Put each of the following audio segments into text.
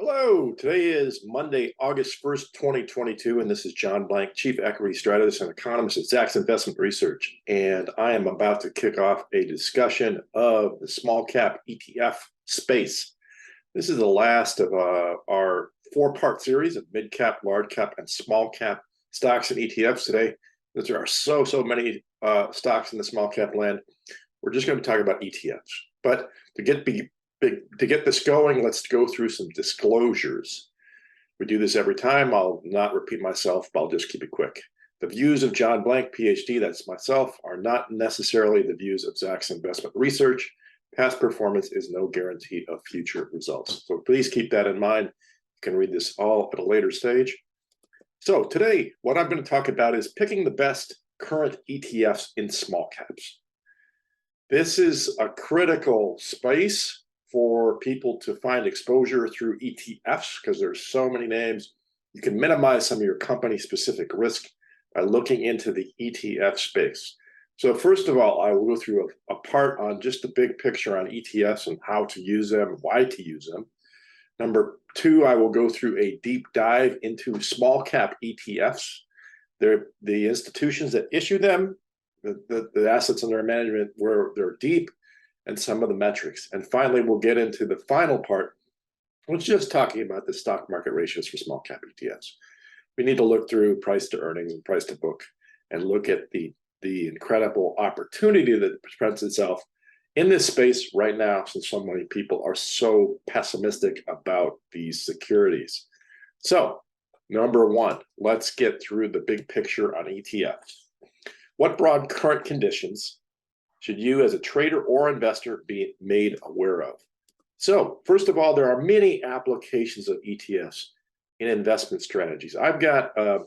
Hello, today is Monday, August 1st, 2022, and this is John Blank, Chief Equity Strategist and Economist at Zacks Investment Research. And I am about to kick off a discussion of the small cap ETF space. This is the last of our four-part series of mid cap, large cap, and small cap stocks and ETFs today. There are so many stocks in the small cap land. We're just going to talk about ETFs. But to get this going, let's go through some disclosures. We do this every time. I'll not repeat myself, but I'll just keep it quick. The views of John Blank, PhD, that's myself, are not necessarily the views of Zacks Investment Research. Past performance is no guarantee of future results. So please keep that in mind. You can read this all at a later stage. So today, what I'm going to talk about is picking the best current ETFs in small caps. This is a critical space for people to find exposure through ETFs because there's so many names. You can minimize some of your company-specific risk by looking into the ETF space. So first of all, I will go through a part on just the big picture on ETFs and how to use them, why to use them. Number two, I will go through a deep dive into small cap ETFs. They're the institutions that issue them, the assets under management where they're deep, and some of the metrics. And finally, we'll get into the final part, which is just talking about the stock market ratios for small cap ETFs. We need to look through price to earnings and price to book and look at the incredible opportunity that presents itself in this space right now, since so many people are so pessimistic about these securities. So, number one, let's get through the big picture on ETFs. What broad current conditions should you as a trader or investor be made aware of? So first of all, there are many applications of ETFs in investment strategies. I've got a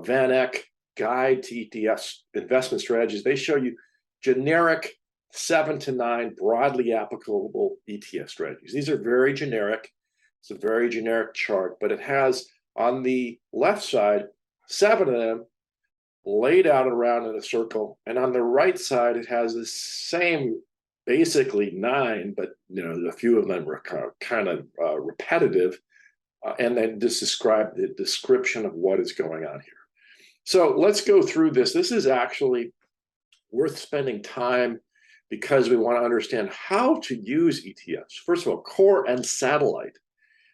Van Eck guide to ETFs investment strategies. They show you generic 7 to 9 broadly applicable ETF strategies. These are very generic. It's a very generic chart, but it has on the left side 7 of them laid out around in a circle, and on the right side it has the same basically 9, but a few of them are kind of repetitive, and then just describe the description of what is going on here. So let's go through this. This is actually worth spending time because we want to understand how to use ETFs. First of all, core and satellite.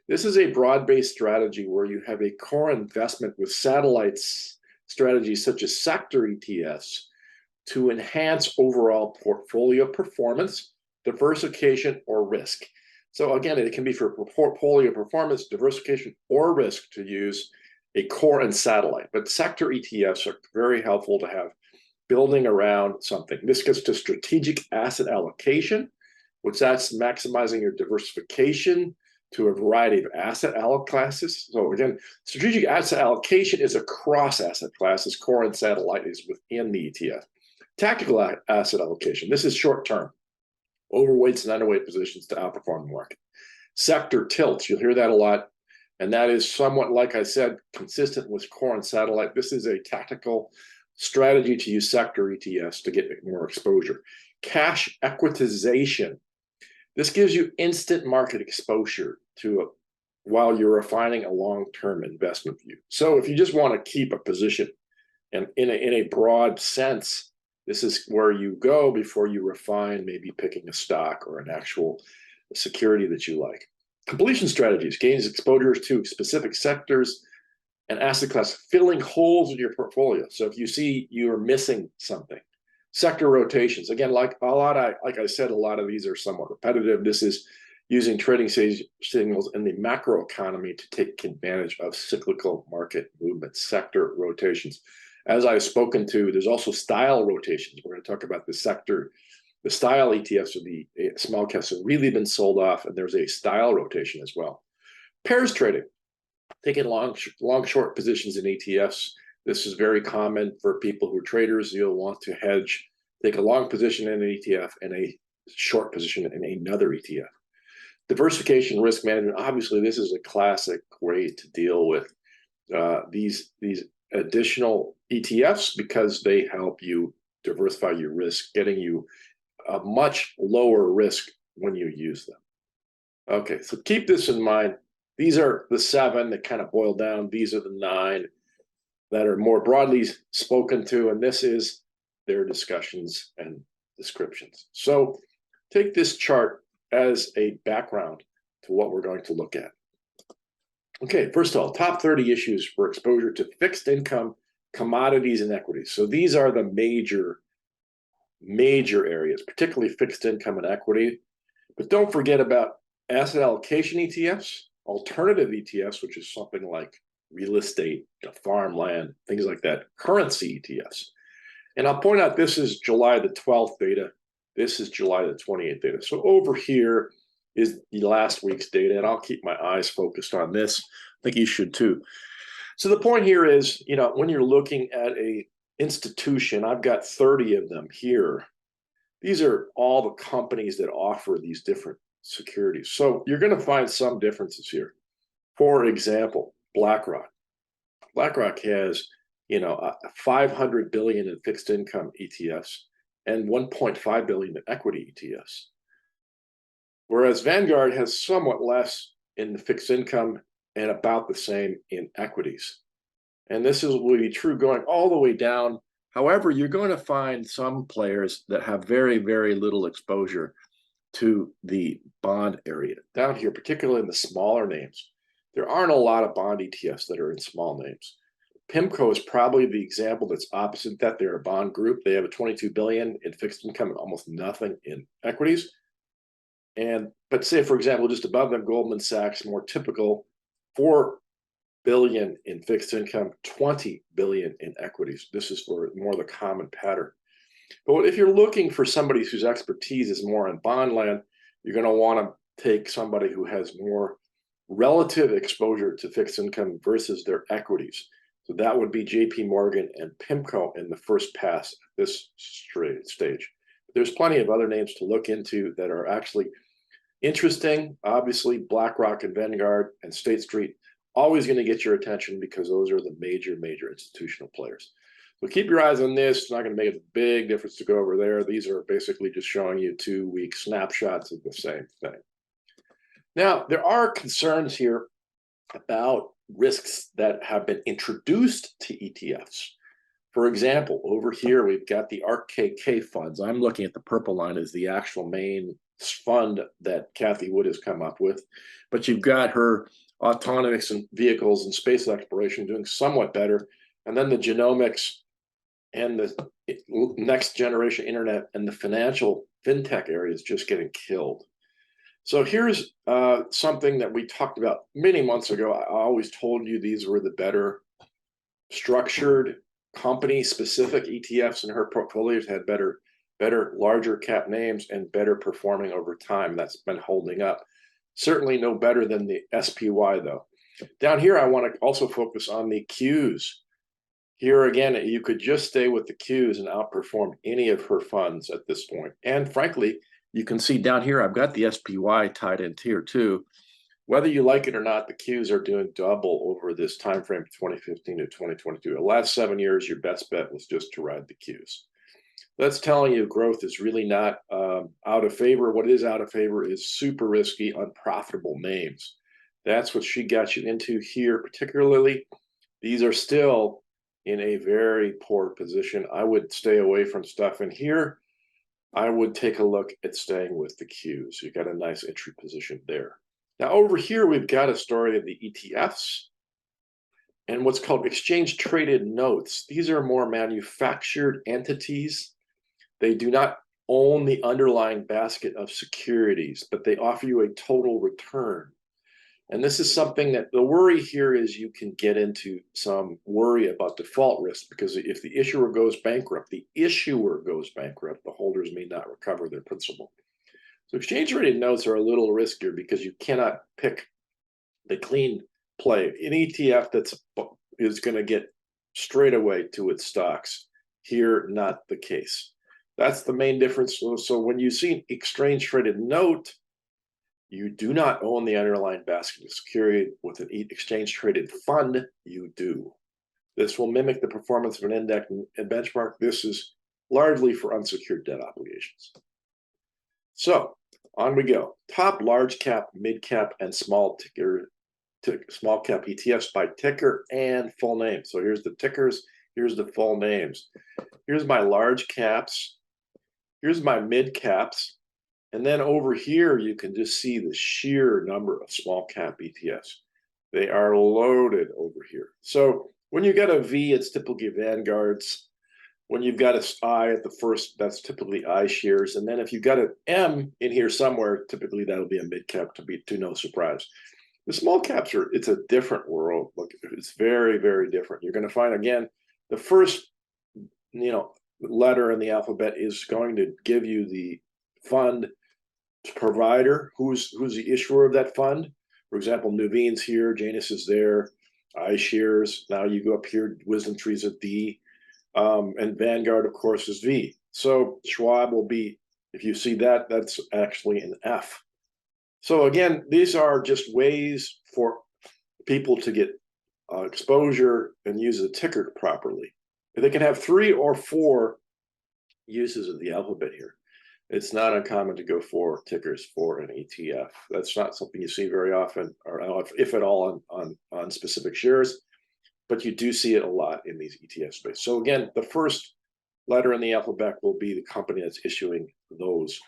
This is a broad-based strategy where you have a core investment with satellites strategies such as sector ETFs to enhance overall portfolio performance, diversification, or risk. So again, it can be for portfolio performance, diversification, or risk to use a core and satellite. But sector ETFs are very helpful to have building around something. This gets to strategic asset allocation, which that's maximizing your diversification to a variety of asset classes. So again, strategic asset allocation is across asset classes. Core and satellite is within the ETF. Tactical asset allocation. This is short term. Overweights and underweight positions to outperform the market. Sector tilts. You'll hear that a lot. And that is somewhat, like I said, consistent with core and satellite. This is a tactical strategy to use sector ETFs to get more exposure. Cash equitization. This gives you instant market exposure while you're refining a long-term investment view. So if you just want to keep a position, and in a broad sense, this is where you go before you refine maybe picking a stock or an actual security that you like. Completion strategies gains exposure to specific sectors and asset class, filling holes in your portfolio. So if you see you're missing something. Sector rotations. Again, like I said, a lot of these are somewhat repetitive. This is using trading signals in the macro economy to take advantage of cyclical market movements, sector rotations. As I've spoken to, there's also style rotations. We're going to talk about the sector. The style ETFs of the small caps have really been sold off, and there's a style rotation as well. Pairs trading, taking long short positions in ETFs. This is very common for people who are traders. You'll want to hedge, take a long position in an ETF and a short position in another ETF. Diversification, risk management. Obviously, this is a classic way to deal with these additional ETFs because they help you diversify your risk, getting you a much lower risk when you use them. Okay, so keep this in mind. These are the 7 that kind of boil down. These are the 9 that are more broadly spoken to, and this is their discussions and descriptions. So take this chart as a background to what we're going to look at. Okay, first of all, top 30 issues for exposure to fixed income, commodities, and equities. So these are the major areas, particularly fixed income and equity. But don't forget about asset allocation ETFs, alternative ETFs, which is something like real estate, farmland, things like that, currency ETFs. And I'll point out this is July the 12th data. This is July the 28th data. So over here is the last week's data, and I'll keep my eyes focused on this. I think you should too. So the point here is, when you're looking at a institution, I've got 30 of them here. These are all the companies that offer these different securities. So you're going to find some differences here. For example, BlackRock. BlackRock has, 500 billion in fixed income ETFs and 1.5 billion in equity ETFs. Whereas Vanguard has somewhat less in the fixed income and about the same in equities. And this will be true going all the way down. However, you're going to find some players that have very, very little exposure to the bond area. Down here, particularly in the smaller names, there aren't a lot of bond ETFs that are in small names. PIMCO is probably the example that's opposite that. They're a bond group. They have a 22 billion in fixed income and almost nothing in equities. But say, for example, just above them, Goldman Sachs, more typical, 4 billion in fixed income, 20 billion in equities. This is for more the common pattern. But if you're looking for somebody whose expertise is more in bond land, you're going to want to take somebody who has more relative exposure to fixed income versus their equities. So that would be JP Morgan and PIMCO in the first pass at this stage. There's plenty of other names to look into that are actually interesting. Obviously, BlackRock and Vanguard and State Street, always going to get your attention because those are the major institutional players. So keep your eyes on this. It's not going to make a big difference to go over there. These are basically just showing you 2-week snapshots of the same thing. Now, there are concerns here about risks that have been introduced to ETFs. For example, over here, we've got the ARKK funds. I'm looking at the purple line as the actual main fund that Kathy Wood has come up with. But you've got her autonomous vehicles and space exploration doing somewhat better. And then the genomics and the next generation internet and the financial fintech area is just getting killed. So here's something that we talked about many months ago. I always told you these were the better structured company-specific ETFs in her portfolios, had better larger cap names and better performing over time. That's been holding up. Certainly no better than the SPY though. Down here, I want to also focus on the Qs. Here again, you could just stay with the Qs and outperform any of her funds at this point. And frankly, you can see down here, I've got the SPY tied in here too. Whether you like it or not, the Qs are doing double over this time frame, 2015 to 2022. The last 7 years, your best bet was just to ride the Qs. That's telling you growth is really not out of favor. What is out of favor is super risky, unprofitable names. That's what she got you into here, particularly. These are still in a very poor position. I would stay away from stuff in here. I would take a look at staying with the Qs. You got a nice entry position there. Now over here, we've got a story of the ETFs and what's called exchange traded notes. These are more manufactured entities. They do not own the underlying basket of securities, but they offer you a total return. And this is something that the worry here is you can get into some worry about default risk, because if the issuer goes bankrupt, the holders may not recover their principal. So exchange traded notes are a little riskier because you cannot pick the clean play. An ETF is going to get straight away to its stocks. Here, not the case. That's the main difference. So when you see an exchange traded note, you do not own the underlying basket of security. With an exchange traded fund, you do. This will mimic the performance of an index and benchmark. This is largely for unsecured debt obligations. So on we go. Top large cap, mid cap, and small ticker small cap ETFs by ticker and full name. So here's the tickers, here's the full names. Here's my large caps, here's my mid caps, and then over here you can just see the sheer number of small cap ETFs. They are loaded over here. So when you get a V, it's typically Vanguard's. When you've got an I at the first, that's typically iShares. And then if you've got an M in here somewhere, typically that'll be a mid cap, to no surprise. The small caps it's a different world. Look, it's very, very different. You're going to find, again, the first, letter in the alphabet is going to give you the fund provider, who's the issuer of that fund. For example, Nuveen's here, Janus is there, iShares. Now you go up here, Wisdom Tree's a D. And Vanguard, of course, is V. So Schwab will be, if you see that, that's actually an F. So again, these are just ways for people to get exposure and use the ticker properly. They can have 3 or 4 uses of the alphabet here. It's not uncommon to go 4 tickers for an ETF. That's not something you see very often, or if at all, on specific shares. But you do see it a lot in these ETF space. So again, the first letter in the alphabet will be the company that's issuing those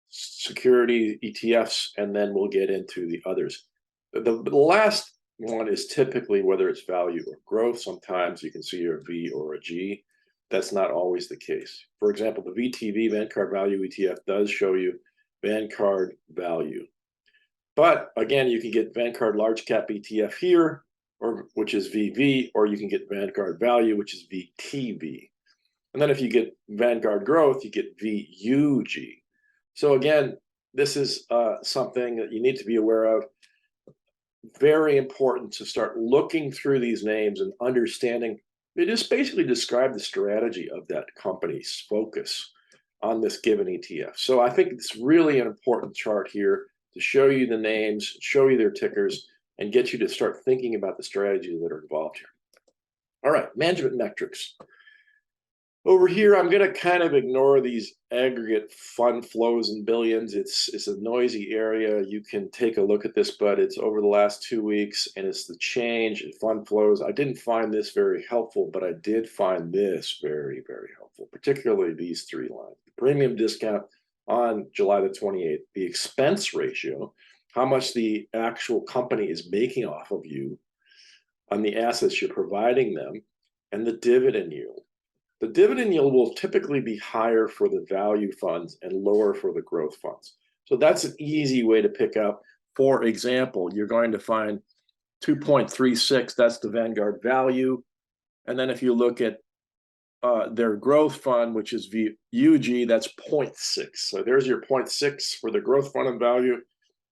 security ETFs, and then we'll get into the others. The last one is typically whether it's value or growth. Sometimes you can see a V or a G. That's not always the case. For example, the VTV, Vanguard Value ETF, does show you Vanguard Value. But again, you can get Vanguard Large Cap ETF here, which is VV, or you can get Vanguard Value, which is VTV. And then if you get Vanguard Growth, you get VUG. So again, this is something that you need to be aware of. Very important to start looking through these names and understanding. They just basically describe the strategy of that company's focus on this given ETF. So I think it's really an important chart here to show you the names, show you their tickers, and get you to start thinking about the strategies that are involved here. All right, management metrics. Over here, I'm going to kind of ignore these aggregate fund flows in billions. It's a noisy area. You can take a look at this, but it's over the last 2 weeks, and it's the change in fund flows. I didn't find this very helpful, but I did find this very, very helpful, particularly these 3 lines. The premium discount on July the 28th, the expense ratio, how much the actual company is making off of you on the assets you're providing them, and the dividend yield. The dividend yield will typically be higher for the value funds and lower for the growth funds. So that's an easy way to pick up. For example, you're going to find 2.36, that's the Vanguard Value. And then if you look at their growth fund, which is VUG, that's 0.6. So there's your 0.6 for the growth fund and value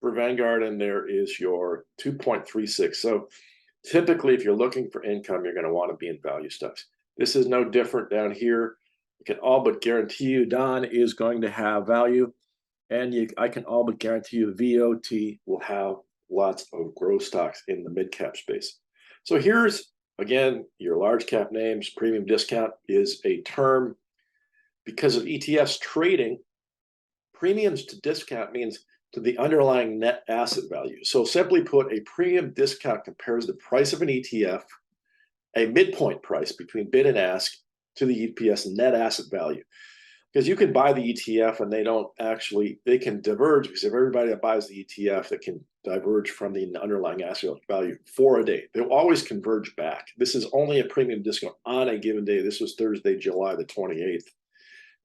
for Vanguard, and there is your 2.36. So typically, if you're looking for income, you're going to want to be in value stocks. This is no different down here. I can all but guarantee you Don is going to have value, and I can all but guarantee you VOT will have lots of growth stocks in the mid-cap space. So here's, again, your large cap names. Premium discount is a term because of ETFs trading. Premiums to discount means to the underlying net asset value. So simply put, a premium discount compares the price of an ETF, a midpoint price between bid and ask, to the EPS net asset value. Because you can buy the ETF and they can diverge, because if everybody that buys the ETF, that can diverge from the underlying asset value for a day. They'll always converge back. This is only a premium discount on a given day. This was Thursday, July the 28th.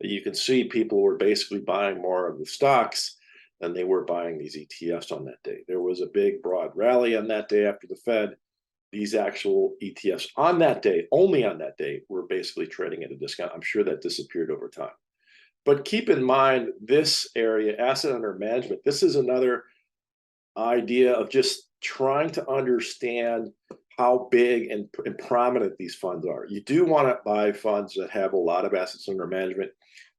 You can see people were basically buying more of the stocks than they were buying these ETFs on that day. There was a big, broad rally on that day after the Fed. These actual ETFs on that day, only on that day, were basically trading at a discount. I'm sure that disappeared over time. But keep in mind this area, asset under management, this is another idea of just trying to understand how big and prominent these funds are. You do want to buy funds that have a lot of assets under management.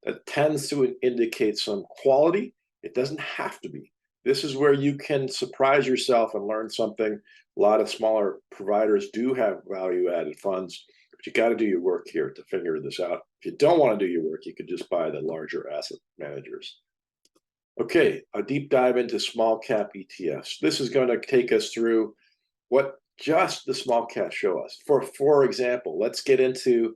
That tends to indicate some quality. It doesn't have to be. This is where you can surprise yourself and learn something. A lot of smaller providers do have value-added funds, but you got to do your work here to figure this out. If you don't want to do your work, you could just buy the larger asset managers. Okay, a deep dive into small cap ETFs. This is going to take us through what just the small caps show us. For example, let's get into,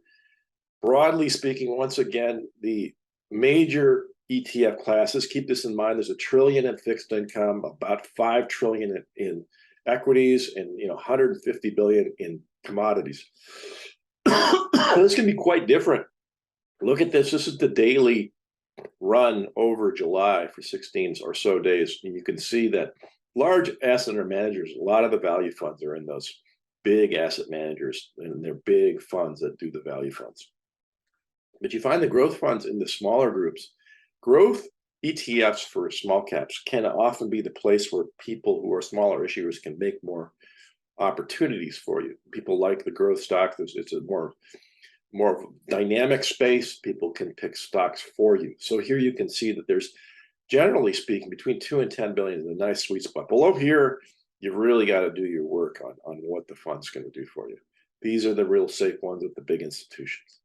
broadly speaking, once again, the major ETF classes. Keep this in mind. There's $1 trillion in fixed income, about $5 trillion in equities, and 150 billion in commodities. This can be quite different. Look at this. This is the daily run over July for 16 or so days. And you can see that large asset managers, a lot of the value funds are in those big asset managers, and they're big funds that do the value funds. But you find the growth funds in the smaller groups. Growth ETFs for small caps can often be the place where people who are smaller issuers can make more opportunities for you. People like the growth stock. It's a more dynamic space. People can pick stocks for you. So here you can see that there's, generally speaking, between 2 and 10 billion is a nice sweet spot. Below here, you've really got to do your work on what the fund's going to do for you. These are the real safe ones at the big institutions.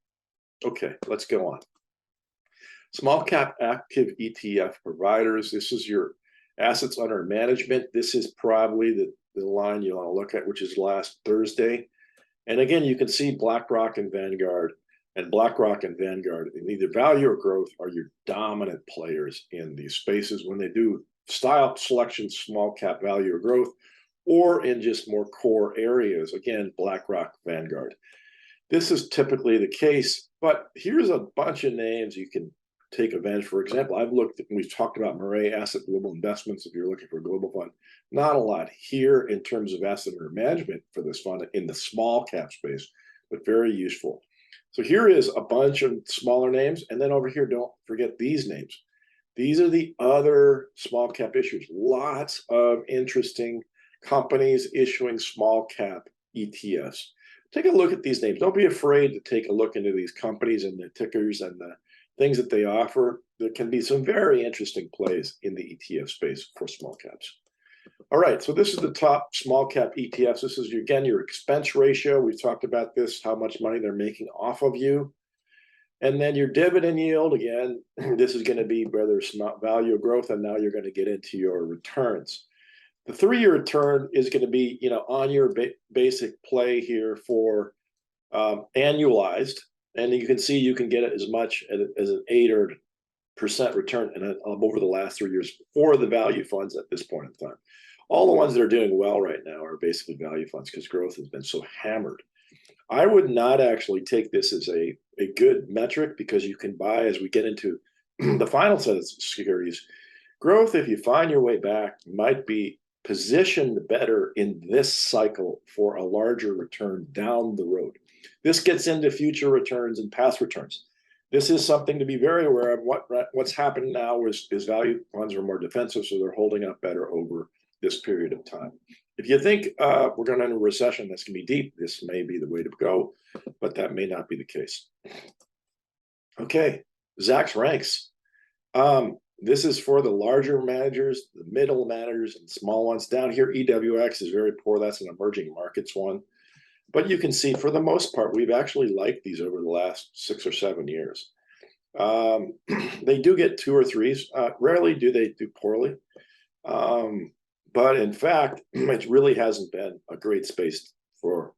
Okay, let's go on. Small cap active ETF providers. This is your assets under management. This is probably the line you want to look at, which is last Thursday. And again, you can see BlackRock and Vanguard, in either value or growth, are your dominant players in these spaces when they do style selection, small cap value or growth, or in just more core areas. Again, BlackRock, Vanguard. This is typically the case, but here's a bunch of names you can take advantage. For example, we've talked about Murray Asset Global Investments. If you're looking for a global fund, not a lot here in terms of asset under management for this fund in the small cap space, but very useful. So here is a bunch of smaller names. And then over here, don't forget these names. These are the other small cap issuers. Lots of interesting companies issuing small cap ETFs. Take a look at these names. Don't be afraid to take a look into these companies and the tickers and the things that they offer. There can be some very interesting plays in the ETF space for small caps. All right, so this is the top small cap ETFs. This is, again, your expense ratio. We've talked about this, how much money they're making off of you. And then your dividend yield, again, this is going to be whether it's not value or growth, and now you're going to get into your returns. The 3-year return is going to be, on your basic play here for annualized. And you can see you can get it as much as an 8% return over the last 3 years for the value funds at this point in time. All the ones that are doing well right now are basically value funds because growth has been so hammered. I would not actually take this as a good metric because you can buy, as we get into the final set of securities, growth, if you find your way back, might be positioned better in this cycle for a larger return down the road. This gets into future returns and past returns. This is something to be very aware of. What's happened now is value funds are more defensive, so they're holding up better over this period of time. If you think we're going to enter a recession that's going to be deep, this may be the way to go, but that may not be the case. Okay, Zacks ranks. This is for the larger managers, the middle managers, and small ones. Down here, EWX is very poor. That's an emerging markets one. But you can see, for the most part, we've actually liked these over the last 6 or 7 years. They do get 2 or 3s. Rarely do they do poorly. But in fact, it really hasn't been a great space for,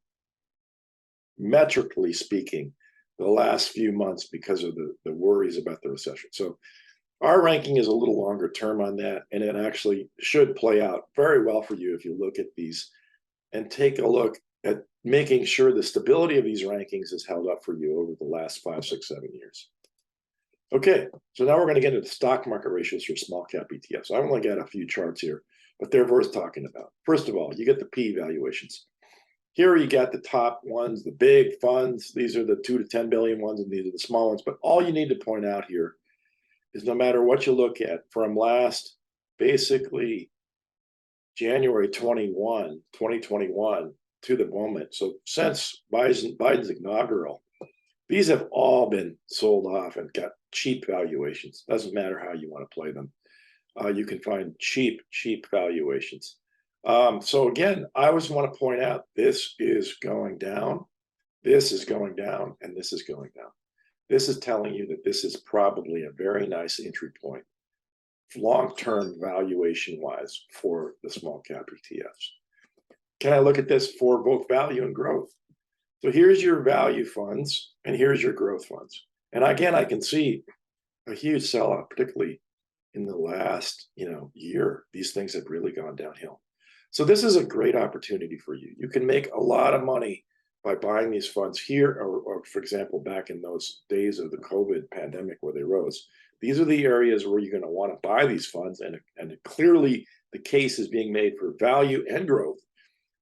metrically speaking, the last few months because of the worries about the recession. So our ranking is a little longer term on that, and it actually should play out very well for you if you look at these and take a look at making sure the stability of these rankings is held up for you over the last 5, 6, 7 years. Okay, so now we're going to get into stock market ratios for small cap ETFs. I only got a few charts here, but they're worth talking about. First of all, you get the P valuations. Here you got the top ones, the big funds. These are the 2 to 10 billion ones, and these are the small ones. But all you need to point out here is no matter what you look at, from last, basically, January 2021 to the moment, so since Biden's inaugural, these have all been sold off and got cheap valuations. Doesn't matter how you want to play them. You can find cheap valuations. So again, I always want to point out, this is going down, this is going down, and this is going down. This is telling you that this is probably a very nice entry point, long-term valuation-wise, for the small cap ETFs. can I look at this for both value and growth? So here's your value funds and here's your growth funds. And again, I can see a huge sell-off, particularly in the last year. These things have really gone downhill. So this is a great opportunity for you. You can make a lot of money by buying these funds here, or for example, back in those days of the COVID pandemic where they rose. These are the areas where you're going to want to buy these funds, and clearly the case is being made for value and growth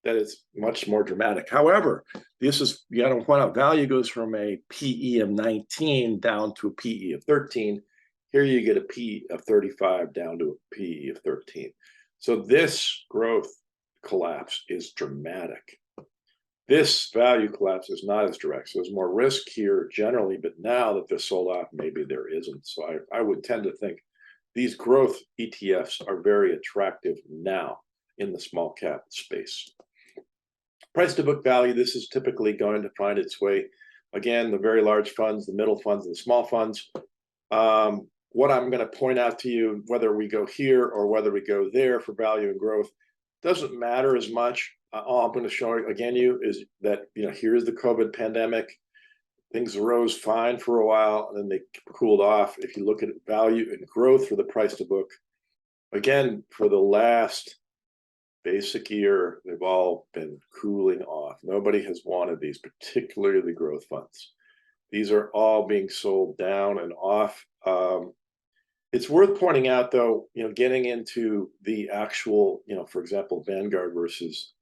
that is much more dramatic. However, this is, you got to point out, value goes from a PE of 19 down to a PE of 13. Here you get a PE of 35 down to a PE of 13. So this growth collapse is dramatic. This value collapse is not as direct. So there's more risk here generally, but now that they're sold off, maybe there isn't. So I would tend to think these growth ETFs are very attractive now in the small cap space. Price to book value, this is typically going to find its way. Again, the very large funds, the middle funds, and the small funds. What I'm going to point out to you, whether we go here or whether we go there for value and growth, doesn't matter as much. All I'm going to show again you is that here's the COVID pandemic. Things rose fine for a while, and then they cooled off. If you look at value and growth for the price to book, again, for the last basic year, they've all been cooling off. Nobody has wanted these, particularly the growth funds. These are all being sold down and off. It's worth pointing out, though, getting into the actual, for example, Vanguard versus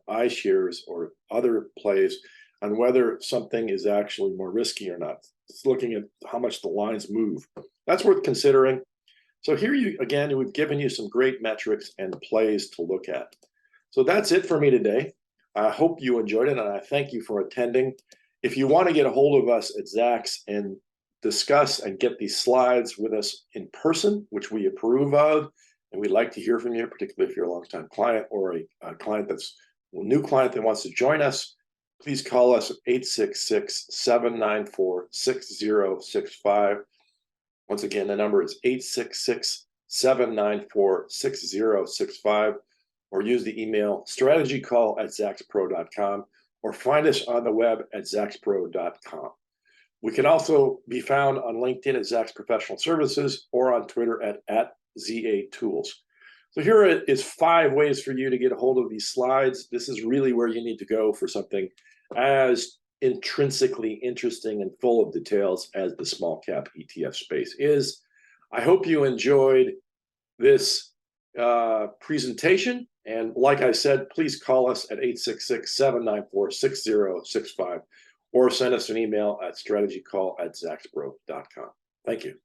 iShares or other plays on whether something is actually more risky or not. It's looking at how much the lines move. That's worth considering. So here we've given you some great metrics and plays to look at. So that's it for me today. I hope you enjoyed it, and I thank you for attending. If you want to get a hold of us at Zacks and discuss and get these slides with us in person, which we approve of, and we'd like to hear from you, particularly if you're a longtime client or a client that's a new client that wants to join us, please call us at 866-794-6065. Once again, the number is 866-794-6065, or use the email strategycall@zackspro.com, or find us on the web at zackspro.com. We can also be found on LinkedIn at Zacks Professional Services or on Twitter at ZA Tools. So here is 5 ways for you to get a hold of these slides. This is really where you need to go for something as intrinsically interesting and full of details as the small cap ETF space is. I hope you enjoyed this presentation. And like I said, please call us at 866-794-6065 or send us an email at strategycall@zackspro.com. Thank you.